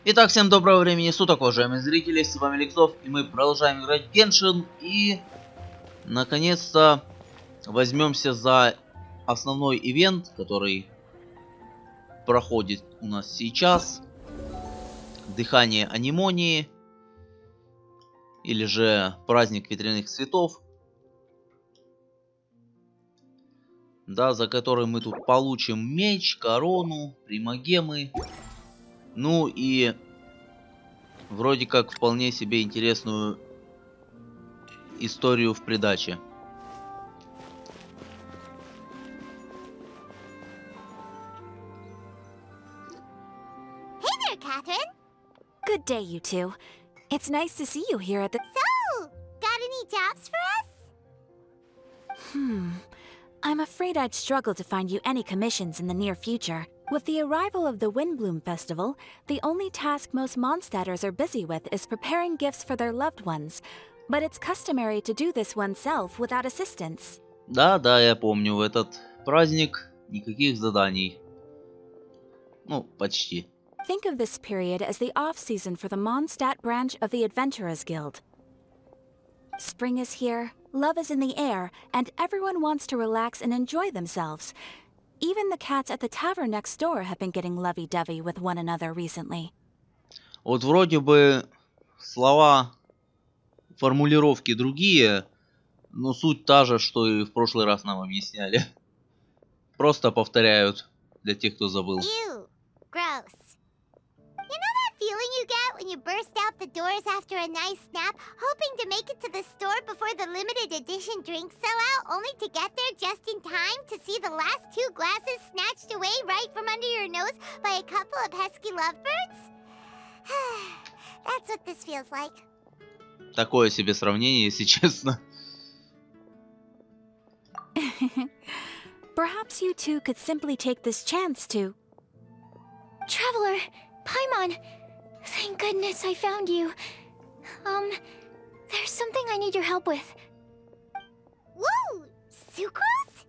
Итак, всем доброго времени суток, уважаемые зрители, с вами alekszov, и мы продолжаем играть в Genshin, и наконец-то возьмемся за основной ивент, который проходит у нас сейчас. Дыхание Анимонии, или же Праздник ветряных цветов. Да, за который мы тут получим меч, корону, примагемы. Ну и вроде как вполне себе интересную историю в придаче. Hey there, Catherine. Good day, you two. It's nice to see you here at the... So, got any jobs for us? I'm afraid I'd struggle to find you any commissions in the near future. With the arrival of the Windbloom Festival, the only task most Mondstadters are busy with is preparing gifts for their loved ones. But it's customary to do this oneself without assistance. Да, я помню, в этот праздник никаких заданий. Ну, почти. Think of this period as the off-season for the Mondstadt branch of the Adventurers Guild. Spring is here, love is in the air, and everyone wants to relax and enjoy themselves. Even the cats at the tavern next door have been getting lovey-dovey with one another recently. Вот вроде бы слова, формулировки другие, но суть та же, что и в прошлый раз нам объясняли. Просто повторяют для тех, кто забыл. Ew, gross. You know that feeling you get when you burst out the doors after a nice nap, hoping to make it to the store before the limited edition drinks sell out, only to get there just in time to see the last two glasses snatched away right from under your nose by a couple of pesky lovebirds? That's what this feels like. Такое себе сравнение, если честно. Perhaps you two could simply take this chance to... Traveler, Paimon, thank goodness I found you. There's something I need your help with. Whoa, Sucrose?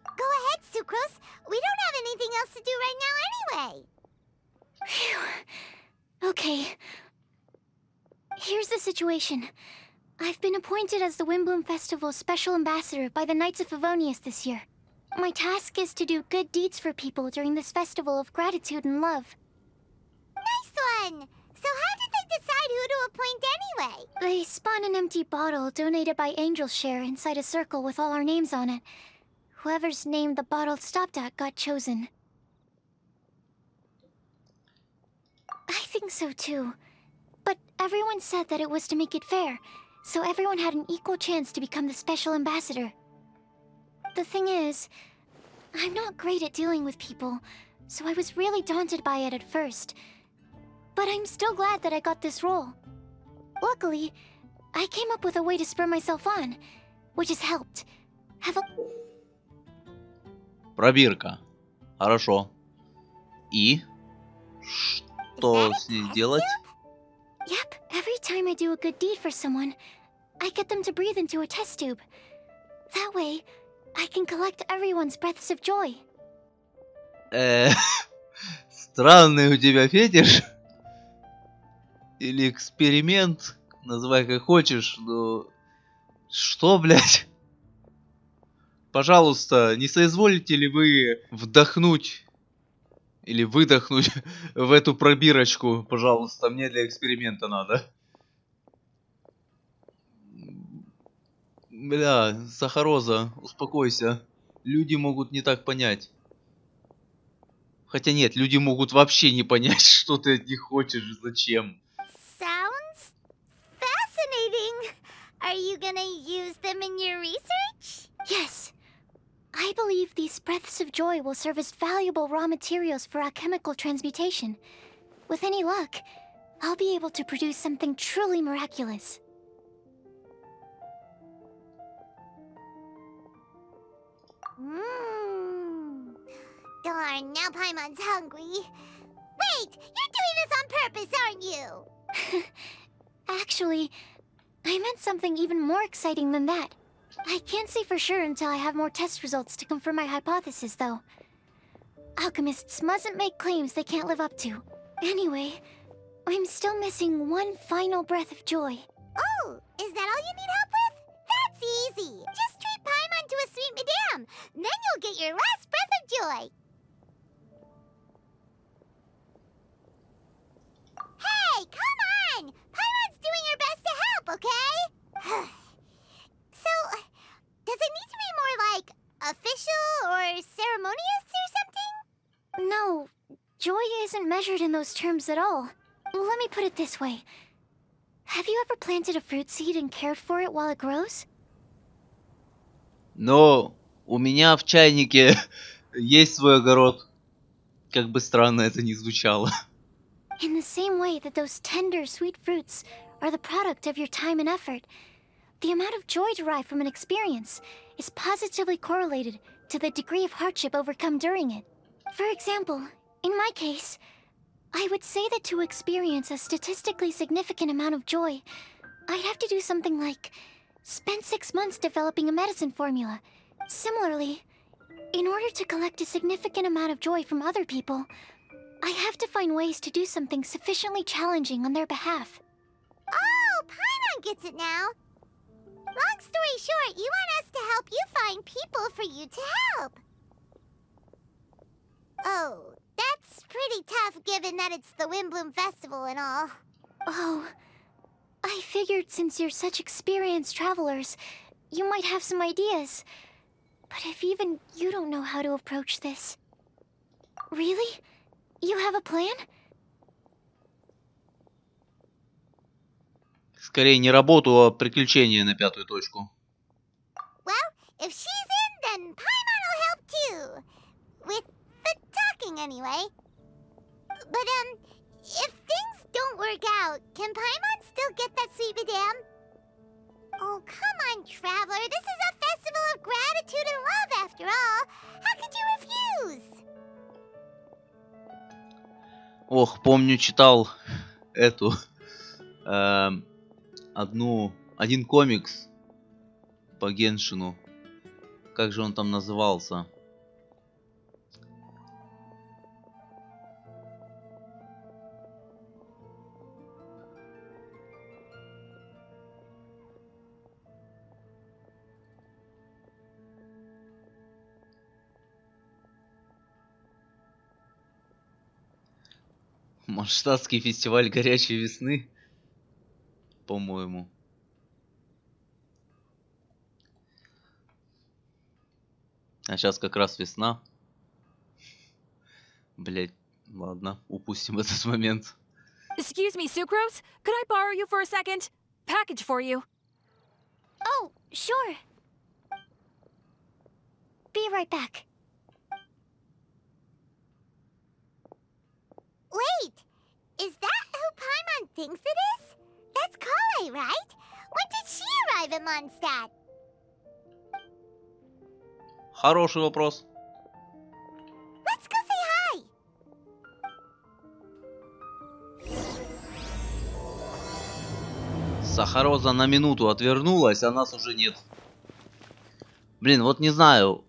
Go ahead, Sucrose. We don't have anything else to do right now anyway. Phew. Okay. Here's the situation. I've been appointed as the Windbloom Festival's special ambassador by the Knights of Favonius this year. My task is to do good deeds for people during this festival of gratitude and love. Nice one! So how did they decide who to appoint anyway? They spun an empty bottle donated by Angel's Share inside a circle with all our names on it. Whoever's name the bottle stopped at got chosen. I think so too. But everyone said that it was to make it fair, so everyone had an equal chance to become the special ambassador. The thing is, I'm not great at dealing with people, so I was really daunted by it at first. But I'm still glad that I got this role. Luckily, I came up with a way to spur myself on, which has helped. Have a... Пробирка. Хорошо. И? Что с ней делать? Yep, every time I do a good deed for someone, I get them to breathe into a test tube. That way, I can collect everyone's breaths of joy. Странный у тебя фетиш. Или эксперимент. Называй как хочешь, но... Что, блядь? Пожалуйста, не соизволите ли вы вдохнуть или выдохнуть в эту пробирочку, пожалуйста, мне для эксперимента надо. Бля, Сахароза, успокойся. Люди могут не так понять. Хотя нет, люди могут вообще не понять, что ты от них хочешь и зачем. Sounds fascinating. Are you gonna use them in your research? Yes. I believe these breaths of joy will serve as valuable raw materials for alchemical transmutation. With any luck, I'll be able to produce something truly miraculous. Darn, now Paimon's hungry. Wait, you're doing this on purpose, aren't you? Actually, I meant something even more exciting than that. I can't say for sure until I have more test results to confirm my hypothesis, though. Alchemists mustn't make claims they can't live up to. Anyway, I'm still missing one final breath of joy. Oh, is that all you need help with? That's easy. Just treat Paimon to a sweet madame. Then you'll get your last breath of joy. Hey, come on! Paimon's doing her best to help, okay? So, does it need to be more like official or ceremonious or something? No, joy isn't measured in those terms at all. Let me put it this way. Have you ever planted a fruit seed and cared for it while it grows? Но у меня в чайнике есть свой огород. Как бы странно это ни звучало. In the same way that those tender, sweet fruits are the product of your time and effort, the amount of joy derived from an experience is positively correlated to the degree of hardship overcome during it. For example, in my case, I would say that to experience a statistically significant amount of joy, I'd have to do something like spend 6 months developing a medicine formula. Similarly, in order to collect a significant amount of joy from other people, I have to find ways to do something sufficiently challenging on their behalf. Oh, Paimon gets it now. Long story short, you want us to help you find people for you to help. Oh, that's pretty tough given that it's the Windbloom Festival and all. Oh, I figured since you're such experienced travelers, you might have some ideas. But if even you don't know how to approach this... Really? You have a plan? Скорее не работу, а приключения на пятую точку. Well, if she's in, then Paimon will help too. With the talking, anyway. But, if things don't work out, can Paimon still get that sweet madame? Oh, come on, Traveler. This is a festival of gratitude and love, after all. How could you refuse? Ох, помню, читал эту один комикс по Геншину. Как же он там назывался? Мондштадтский фестиваль горячей весны, по-моему. А сейчас как раз весна. Блять, ладно, упустим этот момент. Excuse me, Sucrose? Could I borrow you for a second? Package for you. Oh, sure. Be right back. Wait, is that who Paimon thinks it is? That's Kale, right? When did she arrive in Mondstadt? Хороший вопрос. Let's go say hi. Сахароза на минуту отвернулась, а нас уже нет. Блин, вот не знаю,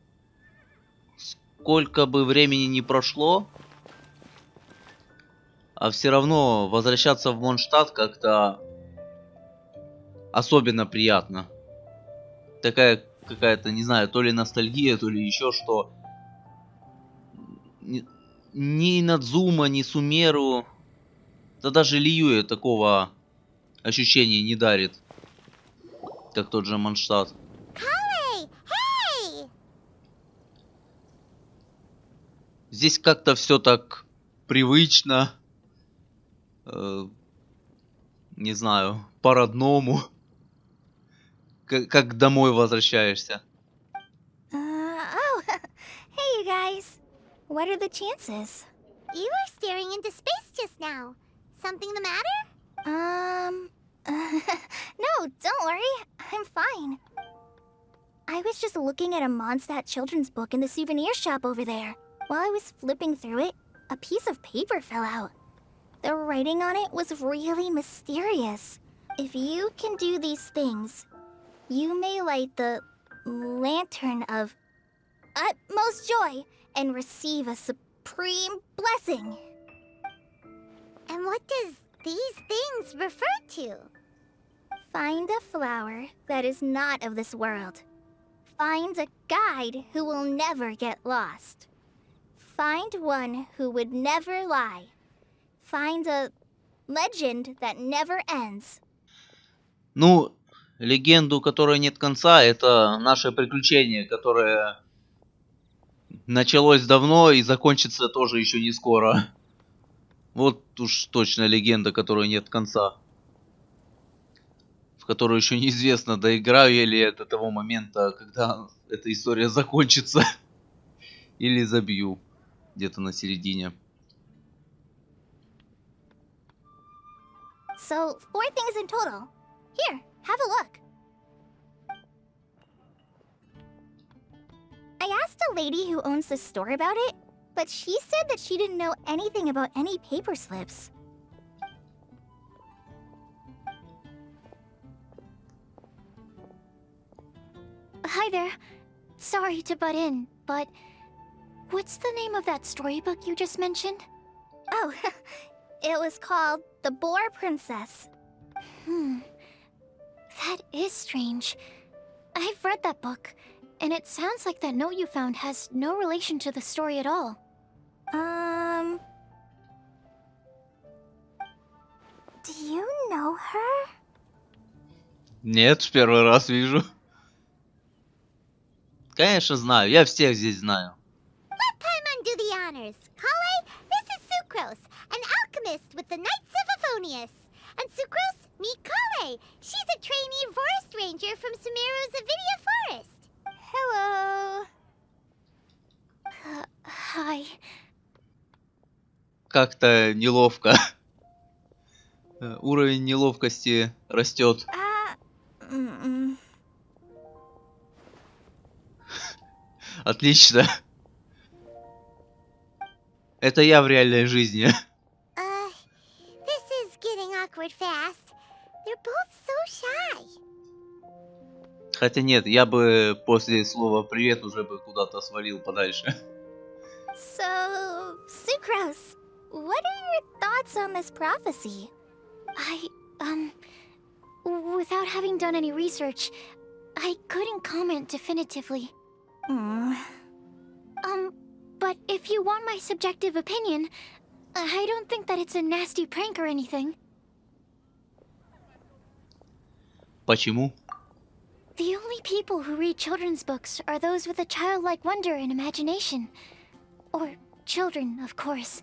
сколько бы времени ни прошло, а все равно возвращаться в Мондштадт как-то особенно приятно. Такая какая-то, не знаю, то ли ностальгия, то ли еще что. Ни Надзума, ни Сумеру, да даже Лиюэ такого ощущения не дарит, как тот же Мондштадт. Kale, hey! Здесь как-то все так привычно, не знаю, по-родному, как домой возвращаешься. Oh, hey you guys. What are the chances? You were staring into space just now. Something the matter? No, don't worry. I'm fine. I was just looking at a Mondstadt children's book in the souvenir shop over there. While I was flipping through it, a piece of paper fell out. The writing on it was really mysterious. If you can do these things, you may light the lantern of utmost joy and receive a Pre-blessing. And what does these things refer to? Find a flower that is not of this world. Find a guide who will never get lost. Find one who would never lie. Find a legend that never ends. Ну, легенду, которой нет конца, это наше приключение, которое началось давно и закончится тоже еще не скоро. Вот уж точно легенда, которой нет конца. В которую еще неизвестно, доиграю я ли до того момента, когда эта история закончится. Или забью где-то на середине. So, 4 things in total. Here, have a look. I asked a lady who owns the store about it, but she said that she didn't know anything about any paper slips. Hi there. Sorry to butt in, but what's the name of that storybook you just mentioned? Oh, it was called The Boar Princess. That is strange. I've read that book, and it sounds like that note you found has no relation to the story at all. Do you know her? Нет, в первый раз вижу. Конечно знаю, я всех здесь знаю. Let Paimon do the honors. Kale, this is Sucrose, an alchemist with the Knights of Avonius. And Sucrose, meet Kale. She's a trainee forest ranger from Sumeru's Avidia Forest. Hello. Hi. Как-то неловко. Уровень неловкости растет. Отлично. Это я в реальной жизни. This is getting awkward fast. They're both so shy. Хотя нет, я бы после слова «привет» уже бы куда-то свалил подальше. So, Sucrose, what are your thoughts on this prophecy? Without having done any research, I couldn't comment definitively. But if you want my subjective opinion, I don't think that it's a nasty prank or anything. Почему? The only people who read children's books are those with a childlike wonder and imagination. Or children, of course.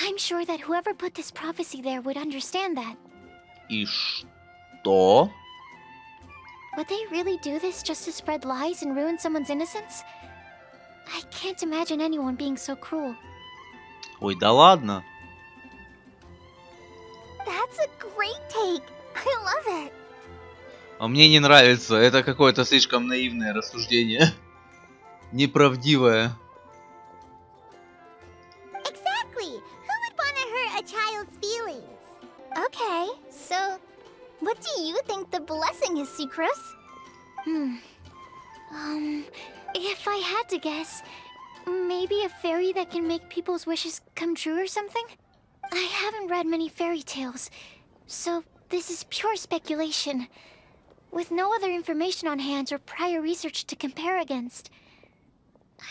I'm sure that whoever put this prophecy there would understand that. И что? Would they really do this just to spread lies and ruin someone's innocence? I can't imagine anyone being so cruel. Ой, да ладно. That's a great take. I love it. А мне не нравится. Это какое-то слишком наивное рассуждение. Неправдивое. Exactly. Who would want to hurt a child's feelings? Okay, so what do you think the blessing is, Sucrose? If I had to guess, maybe a fairy that can make people's wishes come true or something? I haven't read many fairy tales, so this is pure speculation. With no other information on hand or prior research to compare against,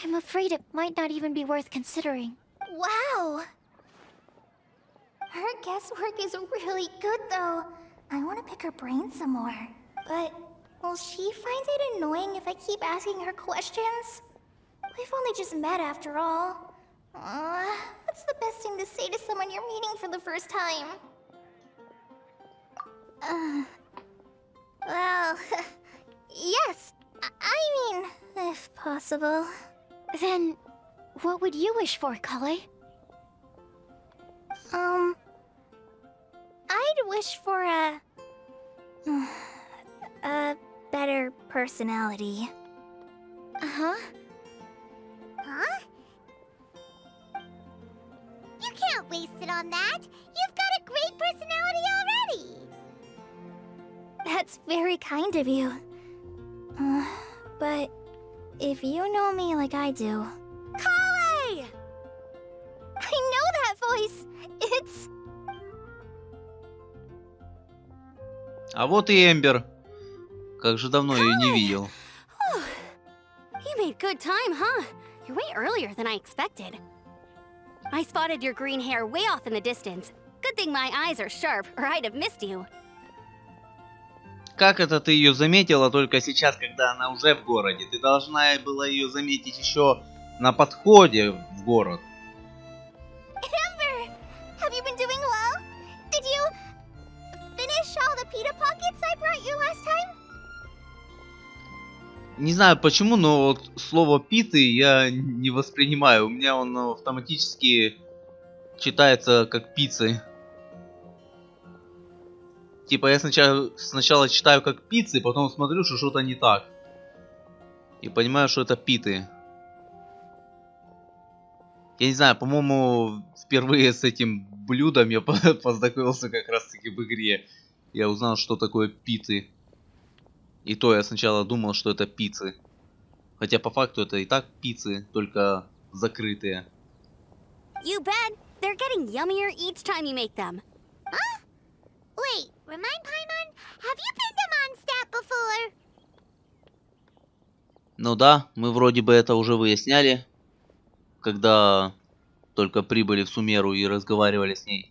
I'm afraid it might not even be worth considering. Wow! Her guesswork is really good, though. I want to pick her brain some more. But will she find it annoying if I keep asking her questions? We've only just met after all. What's the best thing to say to someone you're meeting for the first time? Well, yes. I mean, if possible. Then, what would you wish for, Kale? I'd wish for a better personality. Uh-huh. Huh? You can't waste it on that. You've got a great personality already. That's very kind of you. But if you know me like I do... Kale! voice. It's... А вот и Эмбер. Как же давно ее не видел. You made good time, huh? You're way earlier than I expected. I spotted your green hair way off in the distance. Good thing my eyes are sharp, or I'd have missed you. Как это ты ее заметила только сейчас, когда она уже в городе? Ты должна была ее заметить еще на подходе в город. Amber! Have you been doing well? Did you finish all the pita pockets I brought you last time? Не знаю почему, но вот слово питы я не воспринимаю. У меня он автоматически читается как пиццы. Типа я сначала читаю как пиццы, потом смотрю, что что-то не так. И понимаю, что это питы. Я не знаю, по-моему, впервые с этим блюдом я познакомился как раз таки в игре. Я узнал, что такое питы. И то я сначала думал, что это пиццы. Хотя по факту это и так пиццы, только закрытые. You bet. They're getting yummier each time you make them. Huh? Wait, remind Paimon, have you been to Mondstadt before? Ну да, мы вроде бы это уже выясняли, когда только прибыли в Сумеру и разговаривали с ней.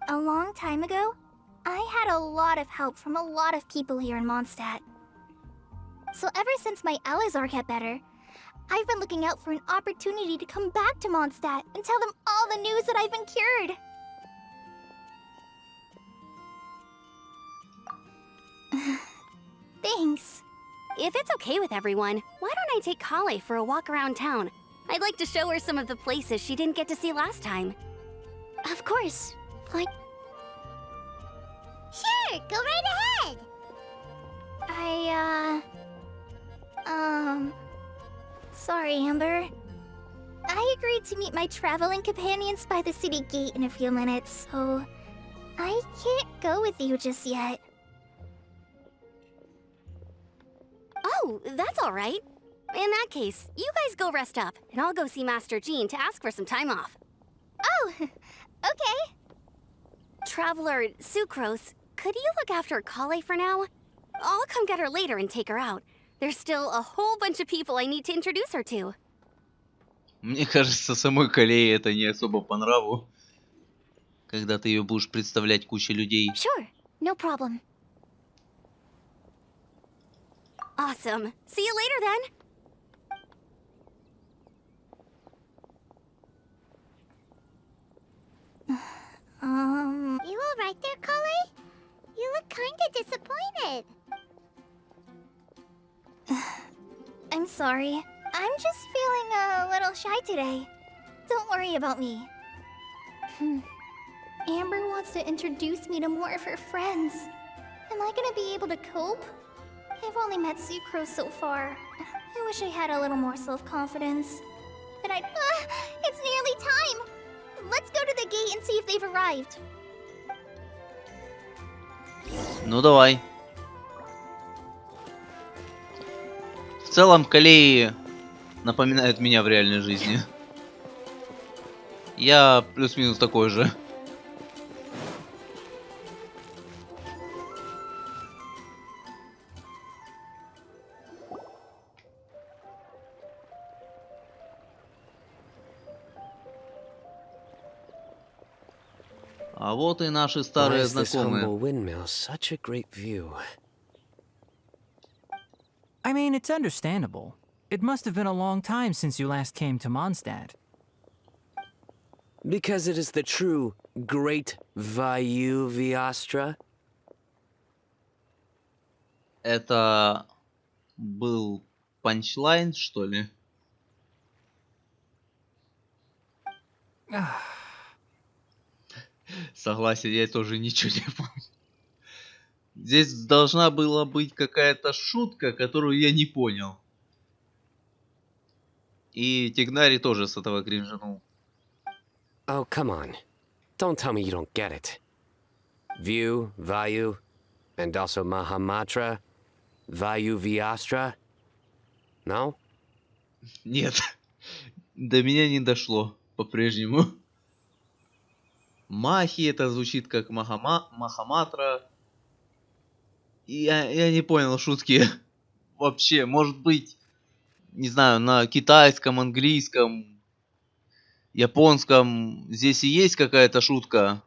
A long time ago, I had a lot of help from a lot of people here in Mondstadt. So ever since my alekszov got better, I've been looking out for an opportunity to come back to Mondstadt and tell them all the news that I've been cured. Thanks. If it's okay with everyone, why don't I take Kale for a walk around town? I'd like to show her some of the places she didn't get to see last time. Of course. Like, Sure, go right ahead. Sorry, Amber. I agreed to meet my traveling companions by the city gate in a few minutes, so I can't go with you just yet. Oh, that's all right. In that case, you guys go rest up, and I'll go see Master Jean to ask for some time off. Oh, okay. Traveler Sucrose, could you look after Kale for now? I'll come get her later and take her out. There's still a whole bunch of people I need to introduce her to. Мне кажется, самой Калее это не особо по нраву, когда ты ее будешь представлять куче людей. Sure, no problem. Awesome. See you later then. You all right there, Kale? You look kinda disappointed. I'm sorry. I'm just feeling a little shy today. Don't worry about me. Amber wants to introduce me to more of her friends. Am I gonna be able to cope? I've only met Sucrose so far. I wish I had a little more self-confidence. But it's nearly time! Let's go to the gate and see if they've arrived. Ну давай. В целом Калеи напоминают меня в реальной жизни. Я плюс-минус такой же. А вот и наши старые знакомые. Such a great view. I mean, it's understandable. It must have been a long time since you last came to Mondstadt. Because it is the true Great Vayu Viastra. Это был панчлайн, что ли? Согласен, я тоже ничего не помню. Здесь должна была быть какая-то шутка, которую я не понял. И Тигнари тоже с этого кринжанул. Oh, come on. Don't tell me you don't get it. View, Vayu, and also Mahamatra, Vayu Viastra. No? Нет. До меня не дошло по-прежнему. Махи, это звучит как Махаматра. И я не понял шутки. Вообще, может быть, не знаю, на китайском, английском, японском здесь и есть какая-то шутка.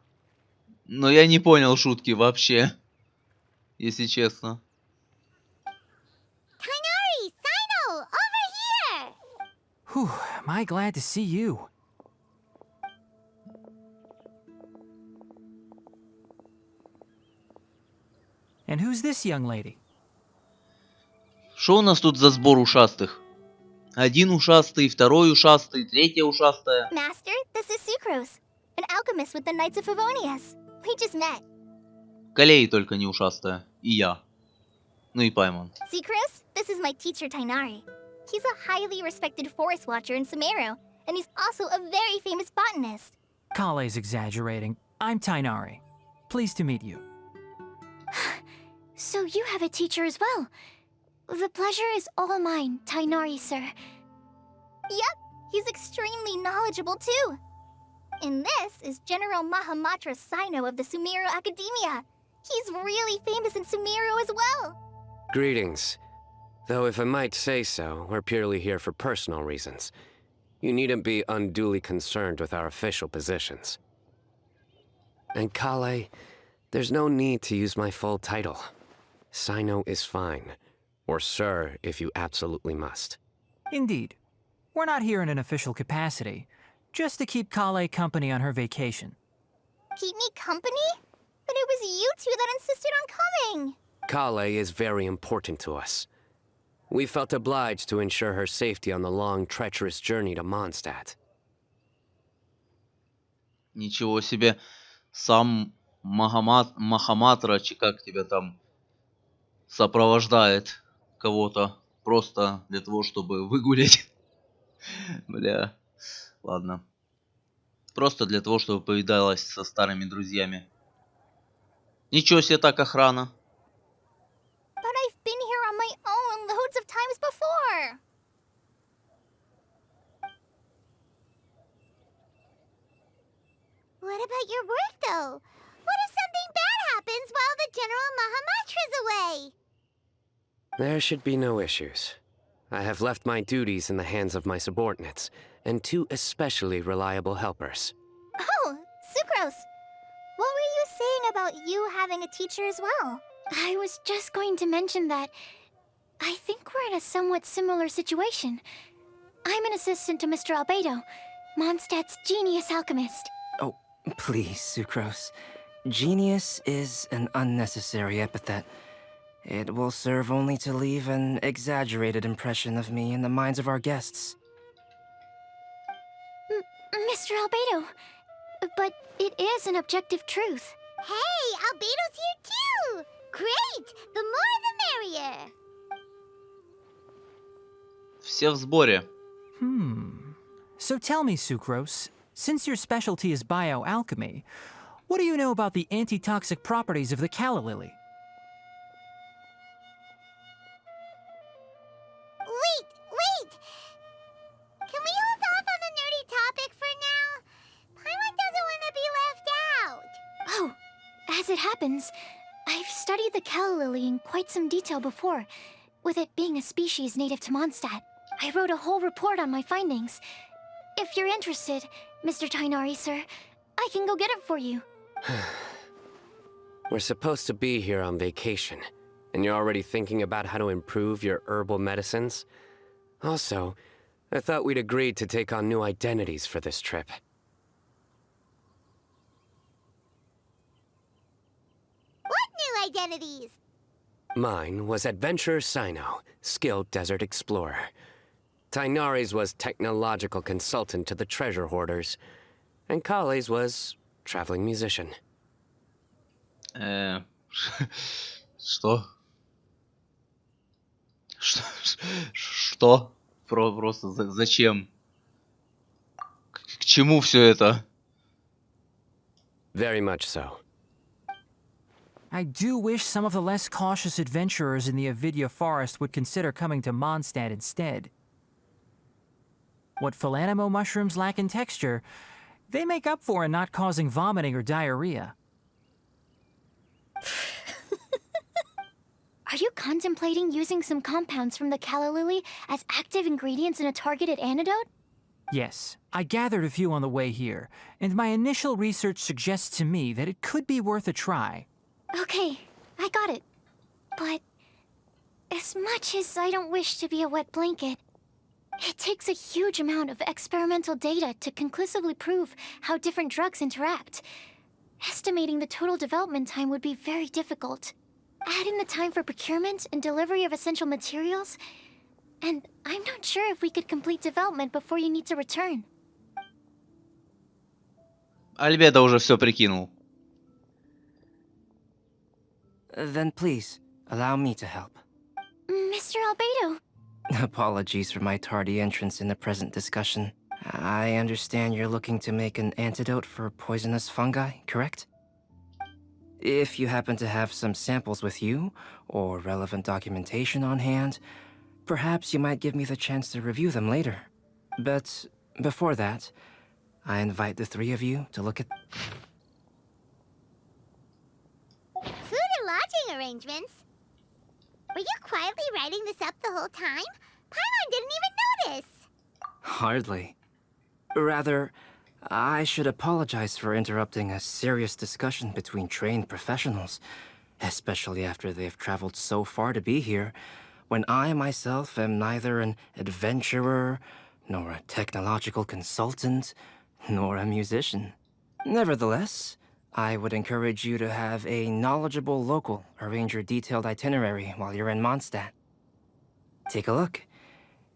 Но я не понял шутки вообще, если честно. Kainari, Sino, over here! Whew, am I glad to see you. And who's this young lady? Что у нас тут за сбор ушастых? Один ушастый, второй ушастый, третья ушастая. Master, this is Sucrose, an alchemist with the Knights of Favonius. We just met. Колей только не ушастая. И я. Ну и Паймон. Sucrose, this is my teacher Tainari. He's a highly respected forest watcher in Sumeru, and he's also a very famous botanist. Kale's exaggerating. I'm Tainari. Pleased to meet you. So you have a teacher as well. The pleasure is all mine, Tainari, sir. Yep, he's extremely knowledgeable too. And this is General Mahamatra Sino of the Sumeru Academia. He's really famous in Sumeru as well. Greetings. Though if I might say so, we're purely here for personal reasons. You needn't be unduly concerned with our official positions. And Kale, there's no need to use my full title. Sino is fine. Or sir, if you absolutely must. Indeed. We're not here in an official capacity, just to keep Kale company on her vacation. Keep me company? But it was you two that insisted on coming. Kale is very important to us. We felt obliged to ensure her safety on the long, treacherous journey to Moндштадте. Ничего себе. Сам Махаматра, как тебя там, сопровождает кого-то. Просто для того, чтобы выгулять. Бля. Ладно. Просто для того, чтобы повидалась со старыми друзьями. Ничего себе так охрана. But I've been here on my own loads of times before. What about your work, though? What if something bad happens while the General Mahamatra's away? There should be no issues. I have left my duties in the hands of my subordinates, and two especially reliable helpers. Oh, Sucrose. What were you saying about you having a teacher as well? I was just going to mention that I think we're in a somewhat similar situation. I'm an assistant to Mr. Albedo, Mondstadt's genius alchemist. Oh, please, Sucrose. Genius is an unnecessary epithet. It will serve only to leave an exaggerated impression of me in the minds of our guests. Mr. Albedo, but it is an objective truth. Hey, Albedo's here too! Great! The more the merrier! Все в сборе. So tell me, Sucrose, since your specialty is bioalchemy, what do you know about the antitoxic properties of the calla lily? Wait! Can we hold off on the nerdy topic for now? Paimon doesn't want to be left out. Oh, as it happens, I've studied the calla lily in quite some detail before, with it being a species native to Mondstadt. I wrote a whole report on my findings. If you're interested, Mr. Tainari, sir, I can go get it for you. We're supposed to be here on vacation, and you're already thinking about how to improve your herbal medicines? Also, I thought we'd agreed to take on new identities for this trip. What new identities? Mine was Adventurer Sino, skilled desert explorer. Tainari's was technological consultant to the treasure hoarders. And Kale's was traveling musician. Что? Что? Просто зачем? К чему все это? Very much so. I do wish some of the less cautious adventurers in the Avidya forest would consider coming to Mondstadt instead. What Philanimo mushrooms lack in texture, they make up for in not causing vomiting or diarrhea. Are you contemplating using some compounds from the calla lily as active ingredients in a targeted antidote? Yes, I gathered a few on the way here, and my initial research suggests to me that it could be worth a try. Okay, I got it. But as much as I don't wish to be a wet blanket, it takes a huge amount of experimental data to conclusively prove how different drugs interact. Estimating the total development time would be very difficult. Add in the time for procurement and delivery of essential materials, and I'm not sure if we could complete development before you need to return. Альбедо уже все прикинул. Then please, allow me to help. Mr. Albedo, Apologies for my tardy entrance in the present discussion. I understand you're looking to make an antidote for poisonous fungi, correct? If you happen to have some samples with you, or relevant documentation on hand, perhaps you might give me the chance to review them later. But before that, I invite the three of you to look at... Food and lodging arrangements? Were you quietly writing this up the whole time? Paimon didn't even notice! Hardly. Rather, I should apologize for interrupting a serious discussion between trained professionals, especially after they've traveled so far to be here, when I myself am neither an adventurer, nor a technological consultant, nor a musician. Nevertheless, I would encourage you to have a knowledgeable local arrange your detailed itinerary while you're in Mondstadt. Take a look,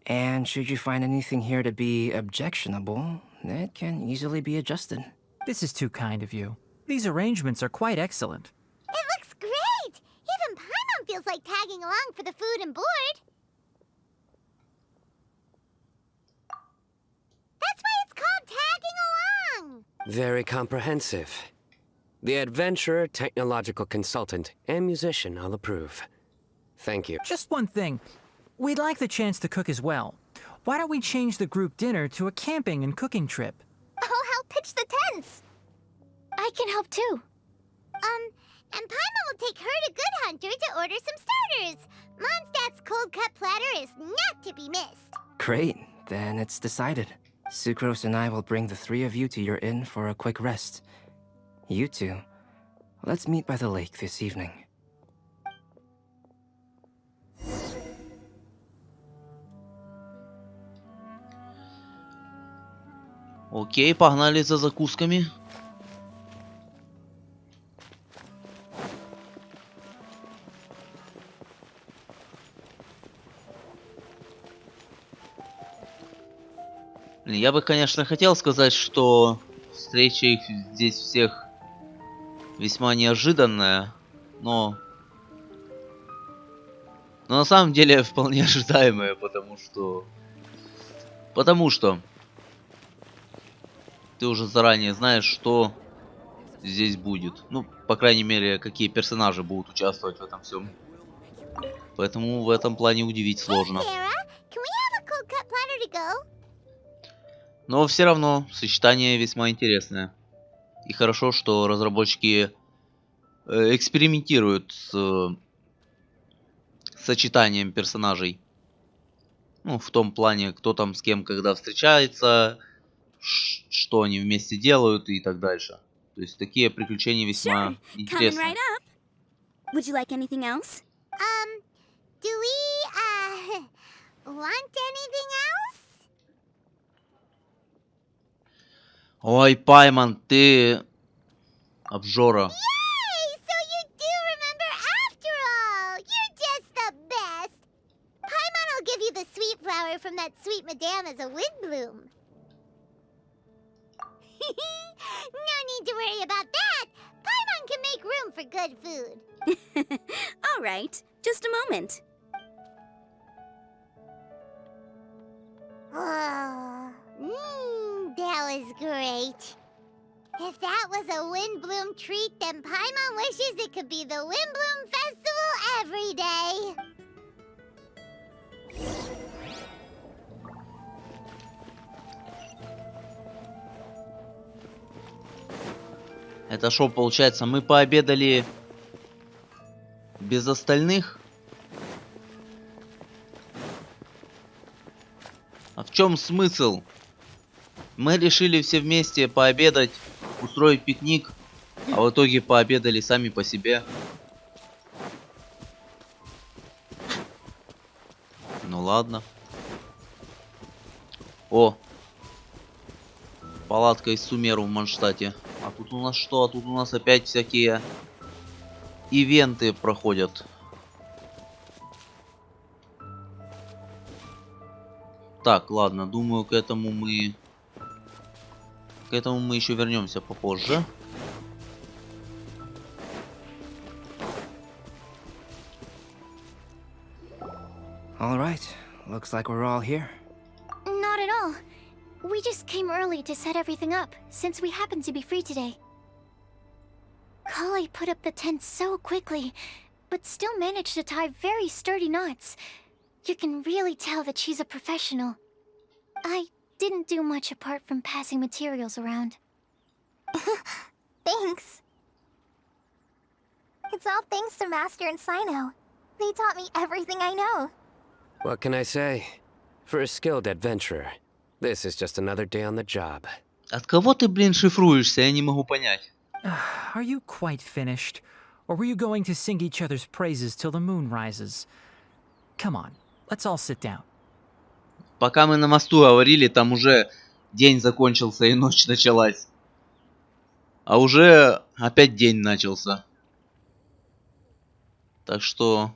and should you find anything here to be objectionable, it can easily be adjusted. This is too kind of you. These arrangements are quite excellent. It looks great! Even Paimon feels like tagging along for the food and board. That's why it's called tagging along! Very comprehensive. The adventurer, technological consultant, and musician all approve. Thank you. Just one thing. We'd like the chance to cook as well. Why don't we change the group dinner to a camping and cooking trip? I'll help pitch the tents! I can help too. And Paimon will take her to Good Hunter to order some starters. Mondstadt's cold-cut platter is not to be missed. Great, then it's decided. Sucrose and I will bring the three of you to your inn for a quick rest. You two, let's meet by the lake this evening. Окей, погнали за закусками. Блин, я бы, конечно, хотел сказать, что встреча их здесь всех весьма неожиданная, но на самом деле вполне ожидаемая, потому что ты уже заранее знаешь, что здесь будет. Ну, по крайней мере, какие персонажи будут участвовать в этом всем. Поэтому в этом плане удивить сложно. Но все равно сочетание весьма интересное. И хорошо, что разработчики экспериментируют с сочетанием персонажей. Ну, в том плане, кто там с кем когда встречается, что они вместе делают и так дальше. То есть такие приключения весьма интересные. Coming right up. Would you like anything else? Do we, want anything else? Ой, Пайман, ты обжора. Yay! So you do remember after all! You're just the best! Paimon will give you the sweet flower from that sweet madame as a windbloom. No need to worry about that! Paimon can make room for good food. All right, just a moment. Oh, that was great. If that was a windbloom treat, then Paimon wishes it could be the Windbloom Festival every day. Это шо получается? Мы пообедали без остальных? А в чем смысл? Мы решили все вместе пообедать, устроить пикник, а в итоге пообедали сами по себе. Ну ладно. О! Палатка из Сумеру в Мондштадте. А тут у нас что? А тут у нас опять всякие ивенты проходят. Так, ладно, думаю, к этому мы еще вернемся попозже. All right, looks like we're all here. Not at all. We just came early to set everything up, since we happen to be free today. Kale put up the tent so quickly, but still managed to tie very sturdy knots. You can really tell that she's a professional. I didn't do much apart from passing materials around. Thanks. It's all thanks to Master and Sino. They taught me everything I know. What can I say? For a skilled adventurer, this is just another day on the job. От кого ты, блин, шифруешься? Я не могу понять. Are you quite finished? Or were you going to sing each other's praises till the moon rises? Come on, let's all sit down. Пока мы на мосту говорили, там уже день закончился и ночь началась. А уже опять день начался. Так что...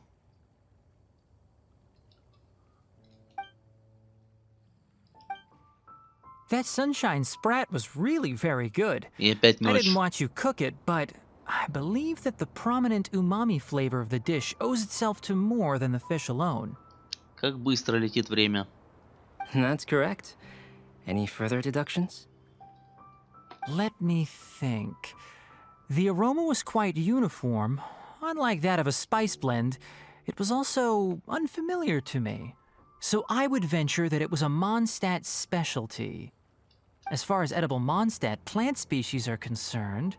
That sunshine sprat was really very good. И опять I ночь. didn't watch you cook it, but I believe that the prominent umami flavor of the dish owes itself to more than the fish alone. Как быстро летит время. That's correct. Any further deductions? Let me think. The aroma was quite uniform. Unlike that of a spice blend, it was also unfamiliar to me. So I would venture that it was a Mondstadt specialty. As far as edible Mondstadt plant species are concerned,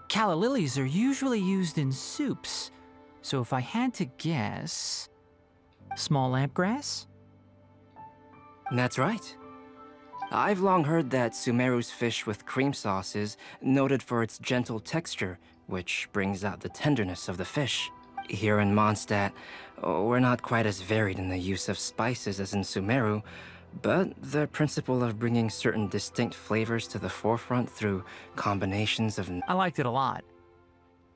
calla lilies are usually used in soups. So if I had to guess... Small lampgrass? That's right. I've long heard that Sumeru's fish with cream sauce is noted for its gentle texture, which brings out the tenderness of the fish. Here in Mondstadt, we're not quite as varied in the use of spices as in Sumeru, but the principle of bringing certain distinct flavors to the forefront through combinations of... I liked it a lot.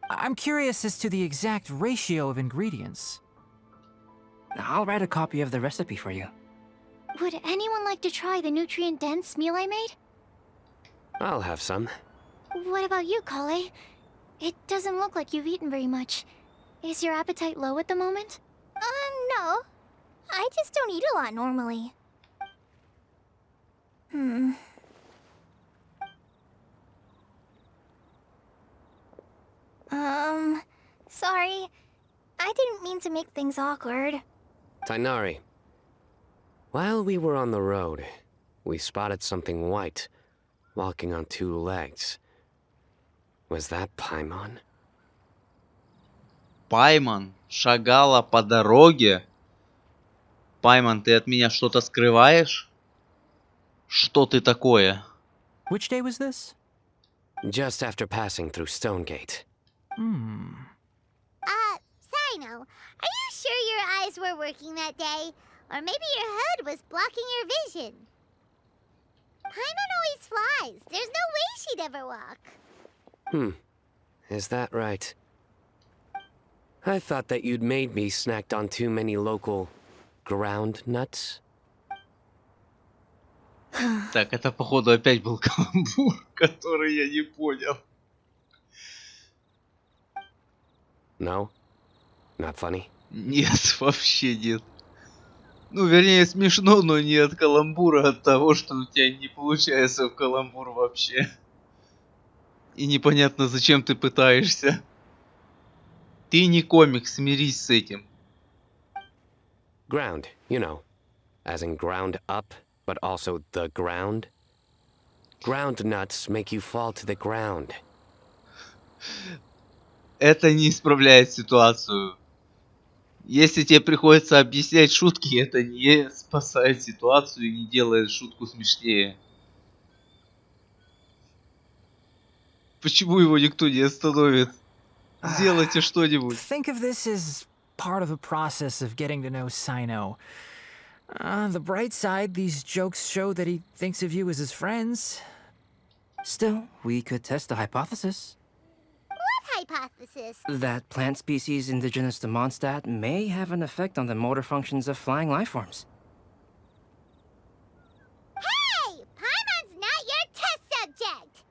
I'm curious as to the exact ratio of ingredients. I'll write a copy of the recipe for you. Would anyone like to try the nutrient-dense meal I made? I'll have some. What about you, Kale? It doesn't look like you've eaten very much. Is your appetite low at the moment? No. I just don't eat a lot normally. Sorry. I didn't mean to make things awkward. Tainari. While we were on the road, we spotted something white, walking on two legs. Was that Paimon? Пайман шагала по дороге. Пайман, ты от меня что-то скрываешь? Что ты такое? Which day was this? Just after passing through Stonegate. Sino, are you sure your eyes were working that day? Or maybe your hood was blocking your vision? Paimon always flies. There's no way she'd ever walk. Is that right? I thought that you'd made me snacked on too many local ground nuts. Так, это походу опять был каламбур, который я не понял. No? Not funny? Нет, вообще нет. Ну, вернее, смешно, но не от каламбура, а от того, что у тебя не получается в каламбур вообще. И непонятно, зачем ты пытаешься. Ты не комик, смирись с этим. Ground, you know. As in ground up, but also the ground. Ground nuts make you fall to the ground. Это не исправляет ситуацию. Если тебе приходится объяснять шутки, это не спасает ситуацию и не делает шутку смешнее. Почему его никто не остановит? Сделайте что-нибудь. Think of this as part of the process of getting to know Sino. On the bright side, these jokes show that he thinks of you as his friends. Still, we could test the hypothesis. What hypothesis? That plant species indigenous to Mondstadt may have an effect on the motor functions of flying life forms. Hey! Paimon's not your test subject!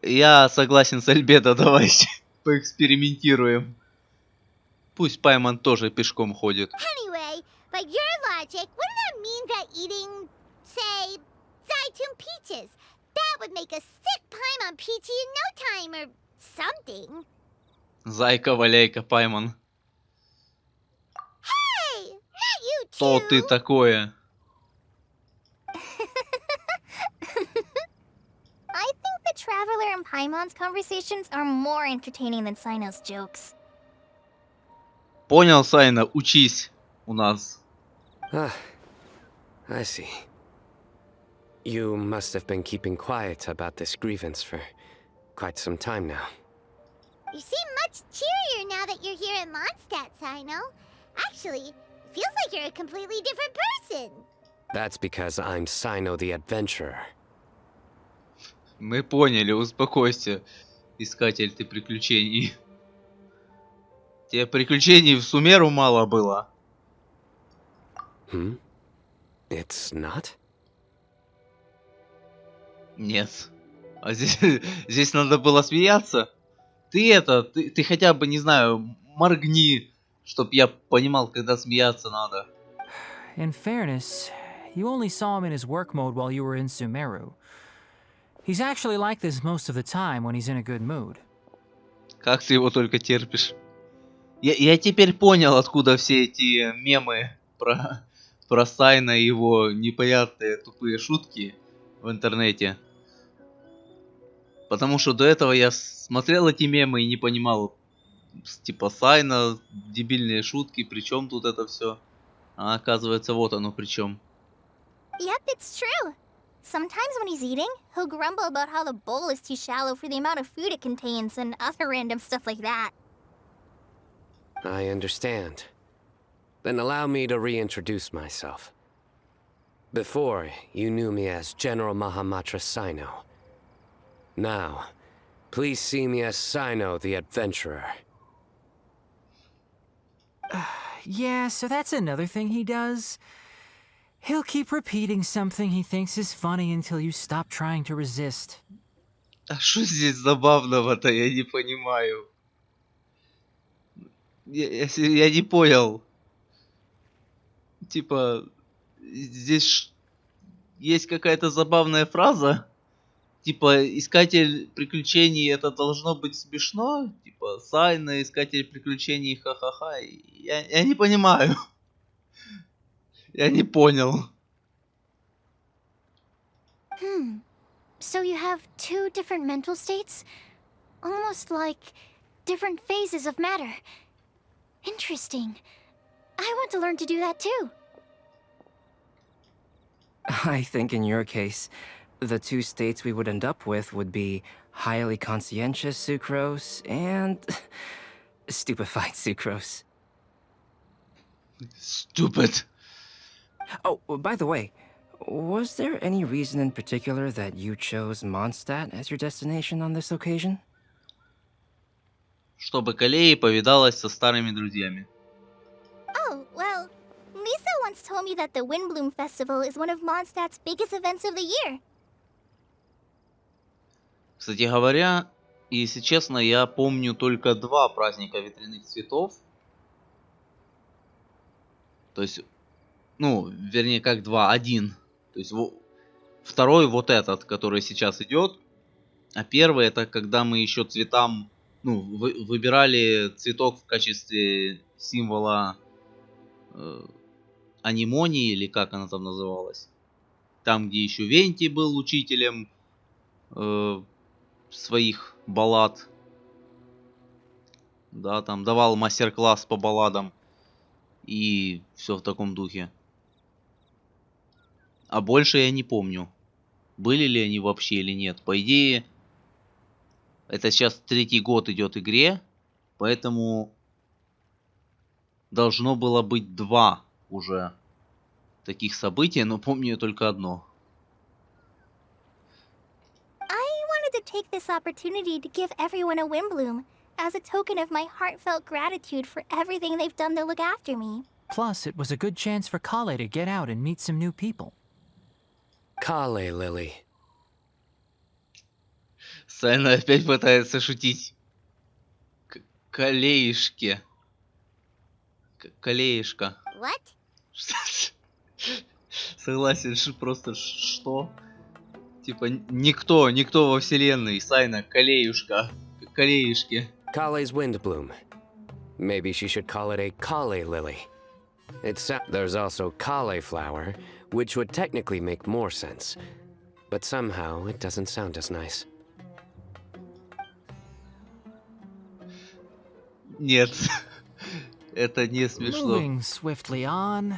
Я согласен с Альбедо, давайте поэкспериментируем. Пусть Пайман тоже пешком ходит. Anyway, by your logic, wouldn't that mean that eating, say, Zaitun peaches, that would make a sick Paimon peachy in no time or something? Зайка-валяйка, Пайман. Hey! Not you Что too! ты такое? I think the Traveler and Paimon's conversations are more entertaining than Sino's jokes. Понял, Сайна, учись у нас. Ah, I see. You must have been keeping quiet about this grievance for quite some time now. You seem much cheerier now that you're here in Mondstadt, Sino. Actually, it feels like you're a completely different person. That's because I'm Sino the Adventurer. Мы поняли, успокойся, искатель ты приключений. Тебе приключений в Сумеру мало было. Hmm? It's not? Нет. А здесь, здесь надо было смеяться. Ты хотя бы, не знаю, моргни, чтоб я понимал, когда смеяться надо. In fairness, you only saw him in his work mode while you were in Sumeru. He's actually like this most of the time when he's in a good mood. Как ты его только терпишь. Я теперь понял, откуда все эти мемы про Сайна и его непонятные тупые шутки в интернете. Потому что до этого я смотрел эти мемы и не понимал, типа Сайна, дебильные шутки, при чем тут это все. А оказывается, вот оно при чем. Yep, it's true. Sometimes when he's eating, he'll grumble about how the bowl is too shallow for the amount of food it contains and other random stuff like that. I understand. Then allow me to reintroduce myself. Before, you knew me as General Mahamatra Sino. Now, please see me as Sino the Adventurer. Yeah, so that's another thing he does. He'll keep repeating something he thinks is funny until you stop trying to resist. А что здесь забавного-то, я не понимаю. Я не понял. Типа, здесь есть какая-то забавная фраза. Типа, искатель приключений, это должно быть смешно. Типа, Сайна, искатель приключений, ха-ха-ха. Я не понимаю. Я не понял. So you have two different mental states? Almost like different phases of matter. Interesting. I want to learn to do that too. I think in your case, the two states we would end up with would be highly conscientious sucrose and stupefied sucrose. Stupid. Oh, by the way, was there any reason in particular that you chose Mondstadt as your destination on this occasion? Чтобы Калея повидалась со старыми друзьями. Oh, well, Lisa once told me that the Windbloom Festival is one of Mondstadt's biggest events of the year. Кстати говоря, если честно, я помню только два праздника ветряных цветов. То есть, ну, вернее, как два, один. То есть, второй вот этот, который сейчас идет. А первый это когда мы еще цветам, ну, выбирали цветок в качестве символа анимонии, или как она там называлась. Там, где еще Венти был учителем своих баллад Да, там давал мастер-класс по балладам. И все в таком духе. А больше я не помню. Были ли они вообще или нет. По идее, это сейчас 3-й год идет игре. Поэтому должно было быть 2 уже таких события, но помню я только одно. I wanted to take this opportunity to give everyone a Wimbloom, as a token of my heartfelt gratitude for everything they've done to look after me. Plus, it was a good chance for Kale to get out and meet some new people. Kale, Lily. Сайна опять пытается шутить. Калеишки. Калеишка. What? Согласен, просто что? Типа никто во вселенной. Сайна, калеюшка. Калеишки. Kale's Windbloom. Maybe she should call it a Kale Lily. There's also Kale Flower, which would technically make more sense. But somehow it doesn't sound as nice. Нет. Это не смешно. Moving swiftly on.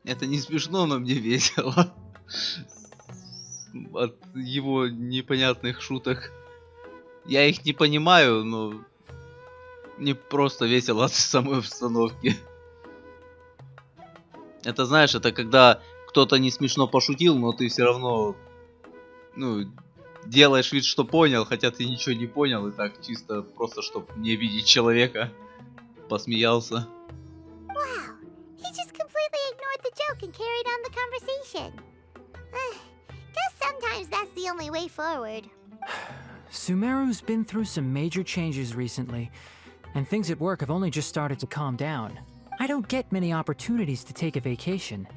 Это не смешно, но мне весело. От его непонятных шуток. Я их не понимаю, но мне просто весело от самой обстановки. Это, знаешь, это когда кто-то не смешно пошутил, но ты все равно, ну, делаешь вид, что понял, хотя ты ничего не понял, и так чисто просто, чтобы не видеть человека, посмеялся. Wow, he just completely ignored the joke and carried on the conversation. Guess sometimes that's the only way forward. Sumeru's been through some major changes recently, and things at work have only just started to calm down. I don't get many opportunities to take a vacation,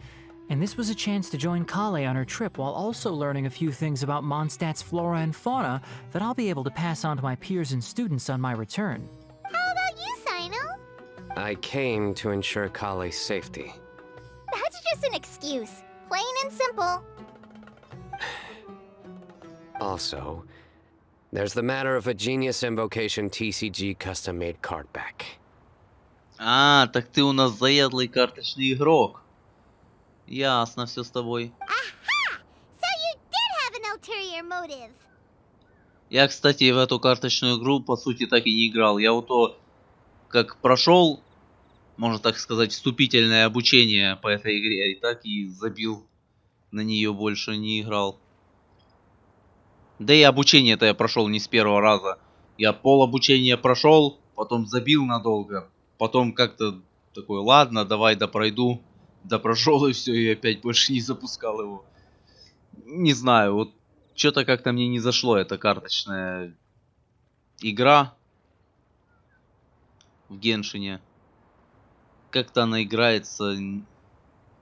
and this was a chance to join Kale on her trip while also learning a few things about Mondstadt's flora and fauna that I'll be able to pass on to my peers and students on my return. How about you, Sino? I came to ensure Kale's safety. That's just an excuse. Plain and simple. Also, there's the matter of a Genius Invocation TCG custom-made card back. А, так ты у нас заядлый карточный игрок. Ясно все с тобой. Aha! So you did have an ulterior motive. Я, кстати, в эту карточную игру, по сути, так и не играл. Я вот то, как прошел, можно так сказать, вступительное обучение по этой игре, и так и забил на нее, больше не играл. Да и обучение-то я прошел не с первого раза. Я пол обучения прошел, потом забил надолго. Потом как-то такой, ладно, давай допройду. Допрошел и все, и опять больше не запускал его. Не знаю, вот что-то как-то мне не зашло эта карточная игра в Геншине. Как-то она играется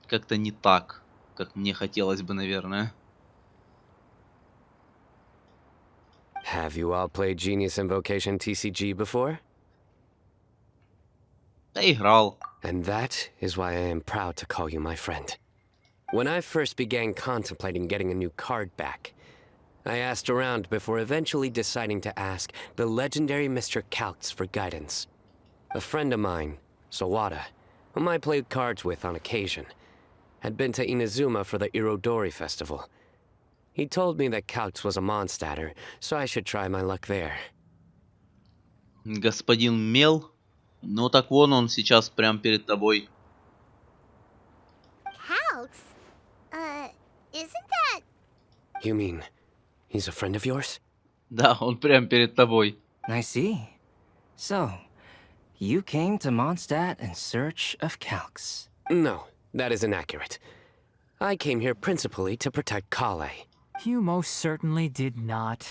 как-то не так, как мне хотелось бы, наверное. Have you all played Genius Invocation TCG before? Да играл. And that is why I am proud to call you my friend. When I first began contemplating getting a new card back, I asked around before eventually deciding to ask the legendary Mr. Kalks for guidance. A friend of mine, Sawada, whom I played cards with on occasion, had been to Inazuma for the Irodori festival. He told me that Kalks was a Mondstadter, so I should try my luck there. Господин Мел. Ну так вон он сейчас прям перед тобой. Calx? Isn't that... You mean, he's a friend of yours? Да, он прям перед тобой. I see. So, you came to Mondstadt in search of Calx. No, that is inaccurate. I came here principally to protect Kale. You most certainly did not.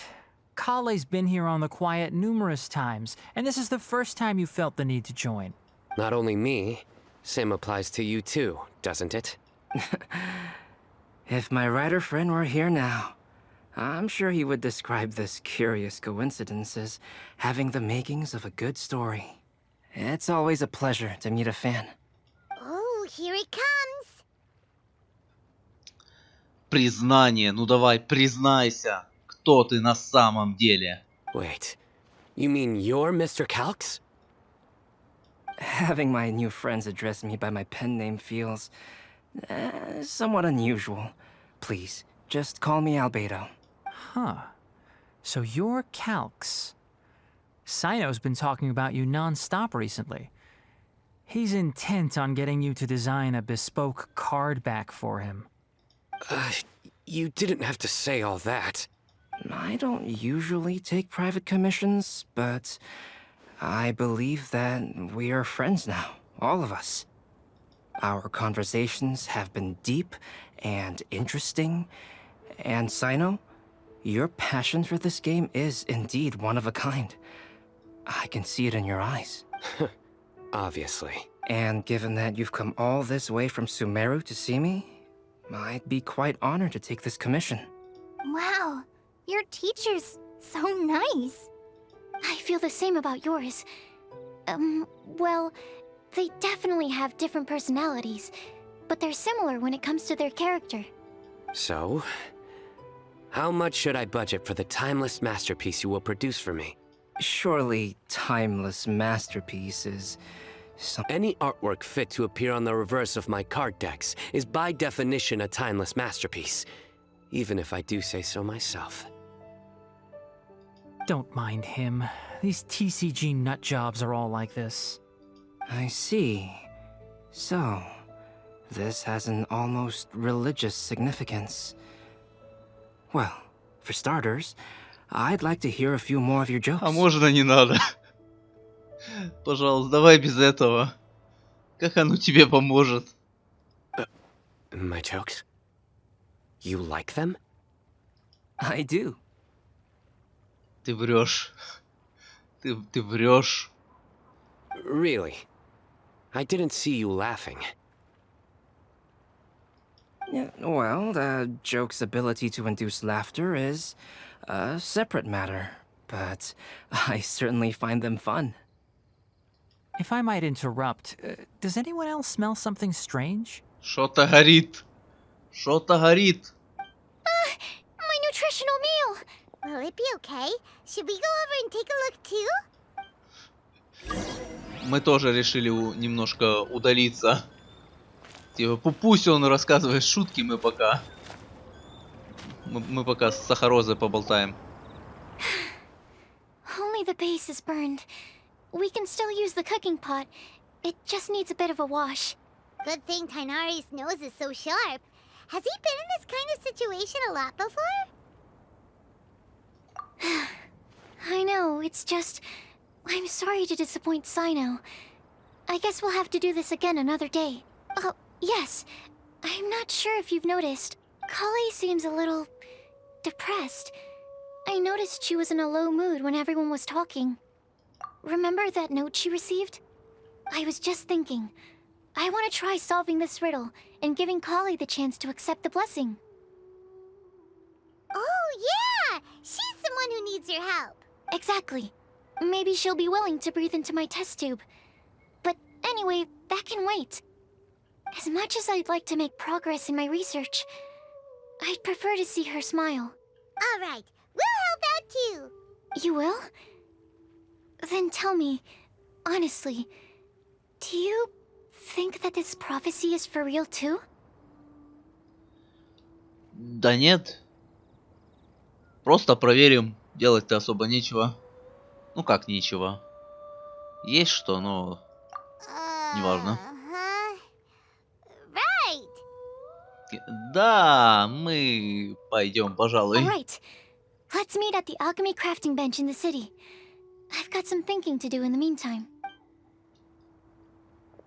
Kale's been here on the quiet numerous times, and this is the first time you felt the need to join. Not only me, same applies to you too, doesn't it? If my writer friend were here now, I'm sure he would describe this curious coincidence as having the makings of a good story. It's always a pleasure to meet a fan. Oh, here it comes. Признание. Ну давай, признайся. Кто ты на самом деле? Wait, You mean you're Mr. Calx? Having my new friends address me by my pen name feels somewhat unusual. Please, just call me Albedo. Huh. So you're Calx. Sino's been talking about you non-stop recently. He's intent on getting you to design a bespoke card back for him. You didn't have to say all that. I don't usually take private commissions, but I believe that we are friends now, all of us. Our conversations have been deep and interesting, and Sino, your passion for this game is indeed one of a kind. I can see it in your eyes. Obviously. And given that you've come all this way from Sumeru to see me, I'd be quite honored to take this commission. Wow, your teacher's so nice. I feel the same about yours. Well, they definitely have different personalities, but they're similar when it comes to their character. So, how much should I budget for the timeless masterpiece you will produce for me? Surely, timeless masterpiece is something. Any artwork fit to appear on the reverse of my card decks is by definition a timeless masterpiece, even if I do say so myself. Don't mind him. These TCG nutjobs are all like this. I see. So, this has an almost religious significance. Well, for starters, I'd like to hear a few more of your jokes. А можно не надо? Пожалуйста, давай без этого. Как оно тебе поможет? My jokes? You like them? I do. Ты врешь. Ты врешь. Really? I didn't see you laughing. Yeah, well, the joke's ability to induce laughter is a separate matter, but I certainly find them fun. If I might interrupt, does anyone else smell something strange? Что-то горит. Что-то горит. My nutritional meal! Will it be okay? Should we go over and take a look too? Мы тоже решили немножко удалиться. Типа, пусть он рассказывает шутки, мы пока с Сахарозой поболтаем. Only the base is burned. We can still use the cooking pot. It just needs a bit of a wash. Good thing Tainari's nose is so sharp. Has he been in this kind of situation a lot before? I know, it's just... I'm sorry to disappoint Sino. I guess we'll have to do this again another day. Oh, yes. I'm not sure if you've noticed. Kali seems a little... depressed. I noticed she was in a low mood when everyone was talking. Remember that note she received? I was just thinking. I want to try solving this riddle and giving Kali the chance to accept the blessing. Oh, yeah! She's the one who needs your help. Exactly. Maybe she'll be willing to breathe into my test tube. But anyway, that can wait. As much as I'd like to make progress in my research, I'd prefer to see her smile. All right, we'll help out too. You will? Then tell me, honestly, do you think that this prophecy is for real too? Да нет. Просто проверим. Делать-то особо нечего. Ну как нечего. Есть что, но... неважно. Right. Да, мы пойдем, пожалуй. Alright. Let's meet at the alchemy crafting bench in the city. I've got some thinking to do in the meantime.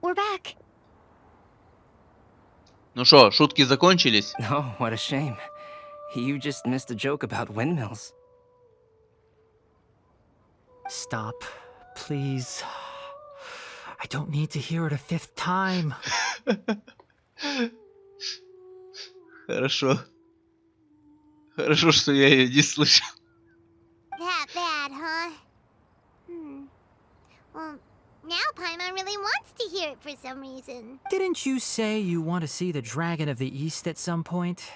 We're back. Ну что, шутки закончились? Oh, what a shame. You just missed a joke about windmills. Stop, please. I don't need to hear it a fifth time. Хорошо. Хорошо, что я ее не слышал. That bad, huh? Well, now Paimon really wants to hear it for some reason. Didn't you say you want to see the Dragon of the East at some point?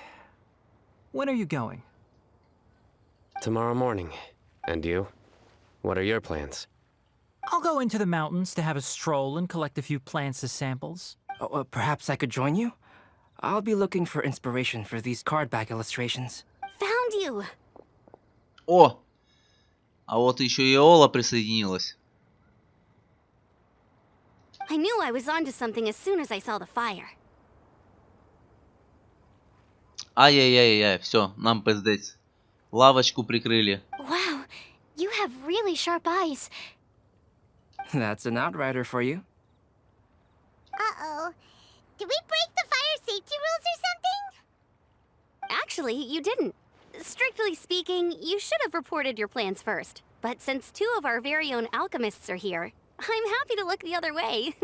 When are you going? Tomorrow morning. And you? What are your plans? I'll go into the mountains to have a stroll and collect a few plants as samples. Oh, perhaps I could join you? I'll be looking for inspiration for these card back illustrations. Found you! О! А вот еще и Ола присоединилась. I knew I was onto something as soon as I saw the fire. Ай-яй-яй-яй, все, нам пиздец. Лавочку прикрыли. Wow, you have really sharp eyes. That's an outrider for you. Uh-oh. Did we break the fire safety rules or something? Actually, you didn't. Strictly speaking, you should have reported your plans first. But since two of our very own alchemists are here, I'm happy to look the other way.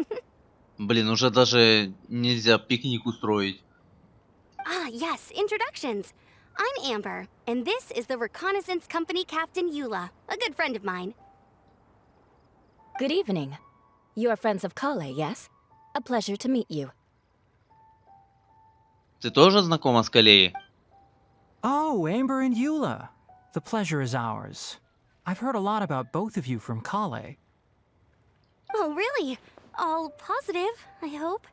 Блин, уже даже нельзя пикник устроить. Ah, yes, introductions. I'm Amber, and this is the Reconnaissance Company Captain Eula, a good friend of mine. Good evening. You are friends of Kale, yes? A pleasure to meet you. Ты тоже знакома с Калеей? Oh, Amber and Eula. The pleasure is ours. I've heard a lot about both of you from Kale. Oh, really? All positive, I hope.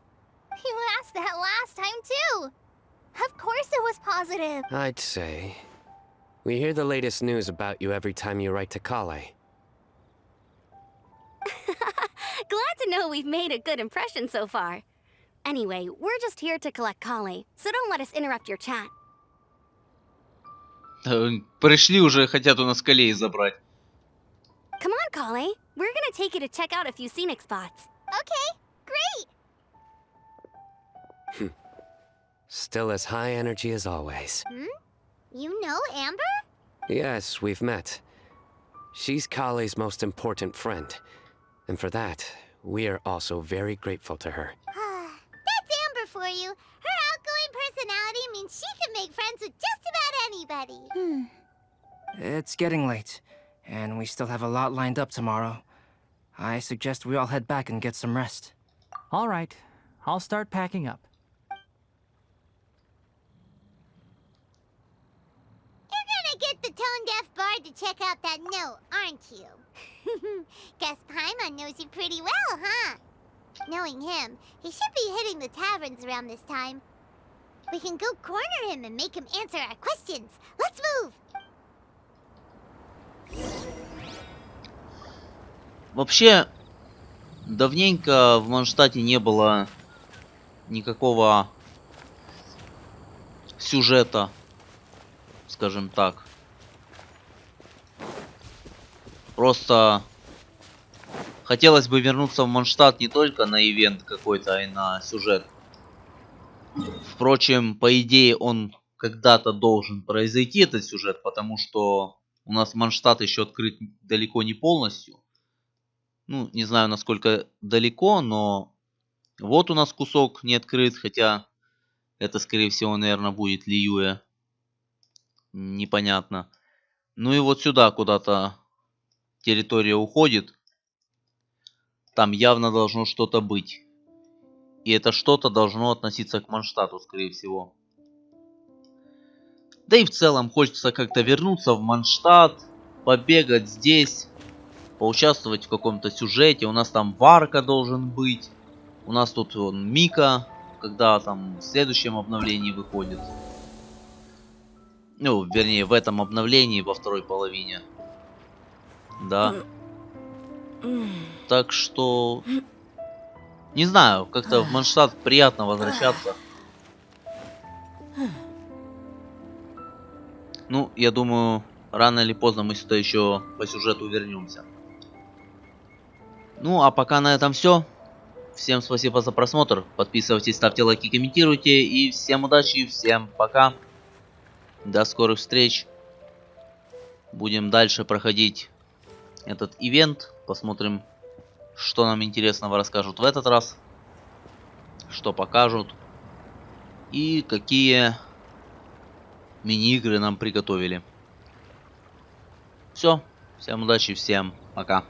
You asked that last time, too. Of course it was positive. I'd say. We hear the latest news about you every time you write to Kale. Glad to know we've made a good impression so far. Anyway, we're just here to collect Kale, so don't let us interrupt your chat. Пришли уже, хотят у нас Калеи забрать. Come on, Kale. We're gonna take you to check out a few scenic spots. Okay, great. Still as high energy as always. You know Amber? Yes, we've met. She's Kale's most important friend. And for that, we are also very grateful to her. That's Amber for you. Her outgoing personality means she can make friends with just about anybody. It's getting late, and we still have a lot lined up tomorrow. I suggest we all head back and get some rest. All right, I'll start packing up. You're gonna get the tone-deaf bard to check out that note, aren't you? Guess Paimon knows you pretty well, huh? Knowing him, he should be hitting the taverns around this time. We can go corner him and make him answer our questions. Let's move! Вообще, давненько в Мондштадте не было никакого сюжета, скажем так. Просто хотелось бы вернуться в Мондштадт не только на ивент какой-то, а и на сюжет. Впрочем, по идее, он когда-то должен произойти, этот сюжет, потому что у нас Мондштадт еще открыт далеко не полностью. Ну, не знаю, насколько далеко, но вот у нас кусок не открыт, хотя это, скорее всего, наверное, будет Лиюэ. Непонятно. Ну и вот сюда куда-то территория уходит. Там явно должно что-то быть. И это что-то должно относиться к Мондштадту, скорее всего. Да и в целом хочется как-то вернуться в Мондштадт, побегать здесь, поучаствовать в каком-то сюжете. У нас там Варка должен быть. У нас тут вон Мика, когда там в следующем обновлении выходит. Ну, вернее, в этом обновлении, во второй половине. Да. Так что... Не знаю, как-то в Мондштадт приятно возвращаться. Ну, я думаю, рано или поздно мы сюда еще по сюжету вернемся. Ну, а пока на этом все. Всем спасибо за просмотр. Подписывайтесь, ставьте лайки, комментируйте. И всем удачи, всем пока. До скорых встреч. Будем дальше проходить этот ивент. Посмотрим, что нам интересного расскажут в этот раз. Что покажут. И какие мини-игры нам приготовили. Все. Всем удачи, всем пока.